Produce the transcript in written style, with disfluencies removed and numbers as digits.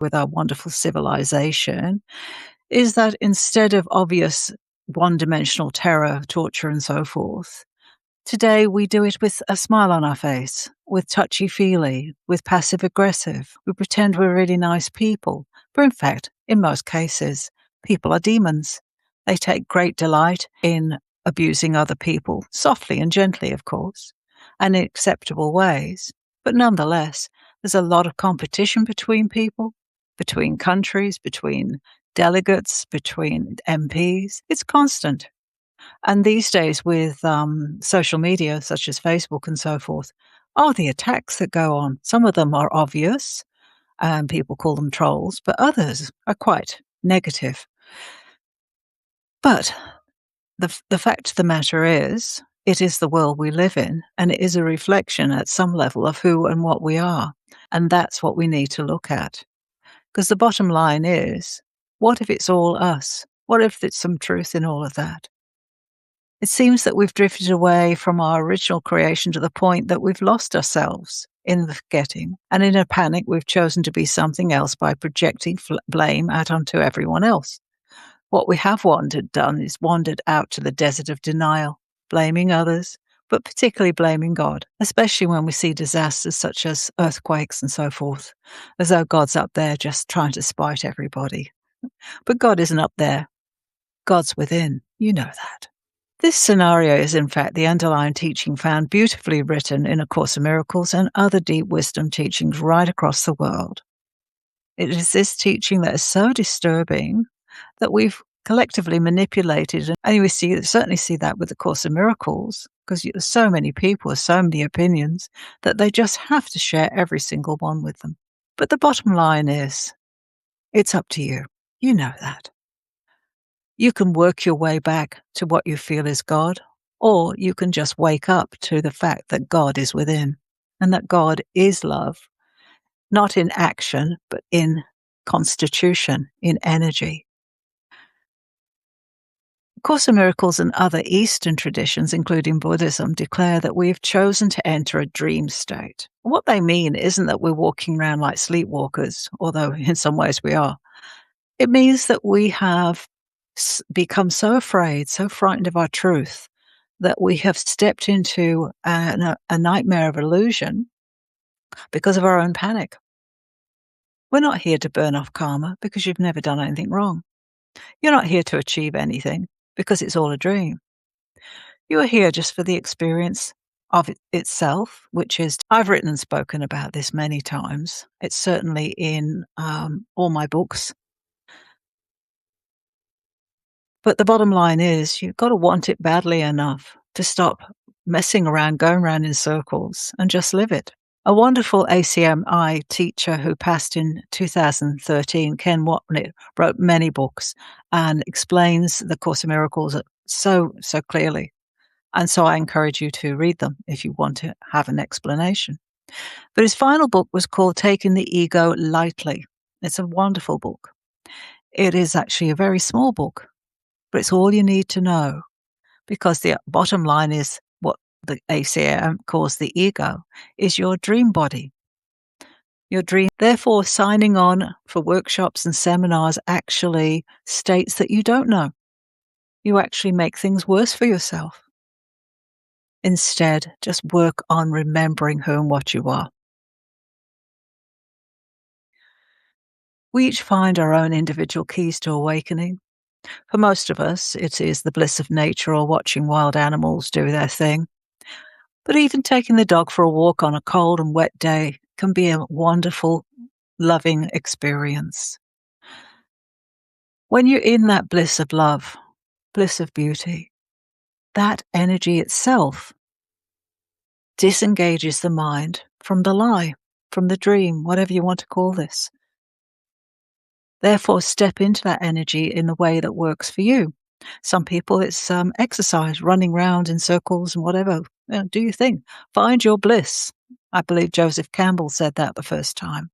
with our wonderful civilization is that instead of obvious one-dimensional terror, torture, and so forth, today we do it with a smile on our face, with touchy-feely, with passive-aggressive. We pretend we're really nice people, but in fact, in most cases, people are demons. They take great delight in abusing other people, softly and gently, of course, and in acceptable ways. But nonetheless, there's a lot of competition between people, between countries, between delegates, between MPs. It's constant. And these days with social media, such as Facebook and so forth, the attacks that go on. Some of them are obvious, and people call them trolls, but others are quite negative. But the fact of the matter is, it is the world we live in, and it is a reflection at some level of who and what we are. And that's what we need to look at. Because the bottom line is, what if it's all us? What if there's some truth in all of that? It seems that we've drifted away from our original creation to the point that we've lost ourselves in the forgetting. And in a panic, we've chosen to be something else by projecting blame out onto everyone else. What we have done is wandered out to the desert of denial, blaming others, but particularly blaming God, especially when we see disasters such as earthquakes and so forth, as though God's up there just trying to spite everybody. But God isn't up there. God's within. You know that. This scenario is, in fact, the underlying teaching found beautifully written in A Course in Miracles and other deep wisdom teachings right across the world. It is this teaching that is so disturbing that we've collectively manipulated, and you certainly see that with the Course in Miracles, because there's so many people with so many opinions that they just have to share every single one with them. But the bottom line is, it's up to you. You know that. You can work your way back to what you feel is God, or you can just wake up to the fact that God is within, and that God is love, not in action, but in constitution, in energy. Course in Miracles and other Eastern traditions, including Buddhism, declare that we've chosen to enter a dream state. What they mean isn't that we're walking around like sleepwalkers, although in some ways we are. It means that we have become so afraid, so frightened of our truth, that we have stepped into a nightmare of illusion because of our own panic. We're not here to burn off karma because you've never done anything wrong. You're not here to achieve anything because it's all a dream. You are here just for the experience of itself, which is, I've written and spoken about this many times. It's certainly in all my books. But the bottom line is, you've got to want it badly enough to stop messing around, going around in circles, and just live it. A wonderful ACMI teacher who passed in 2013, Ken Wapnick, wrote many books and explains the Course in Miracles so clearly. And so I encourage you to read them if you want to have an explanation. But his final book was called Taking the Ego Lightly. It's a wonderful book. It is actually a very small book, but it's all you need to know, because the bottom line is what the ACM calls the ego is your dream body. Your dream, therefore, signing on for workshops and seminars actually states that you don't know. You actually make things worse for yourself. Instead, just work on remembering who and what you are. We each find our own individual keys to awakening. For most of us, it is the bliss of nature or watching wild animals do their thing. But even taking the dog for a walk on a cold and wet day can be a wonderful, loving experience. When you're in that bliss of love, bliss of beauty, that energy itself disengages the mind from the lie, from the dream, whatever you want to call this. Therefore, step into that energy in the way that works for you. Some people, it's exercise, running around in circles and whatever. Do your thing. Find your bliss. I believe Joseph Campbell said that the first time.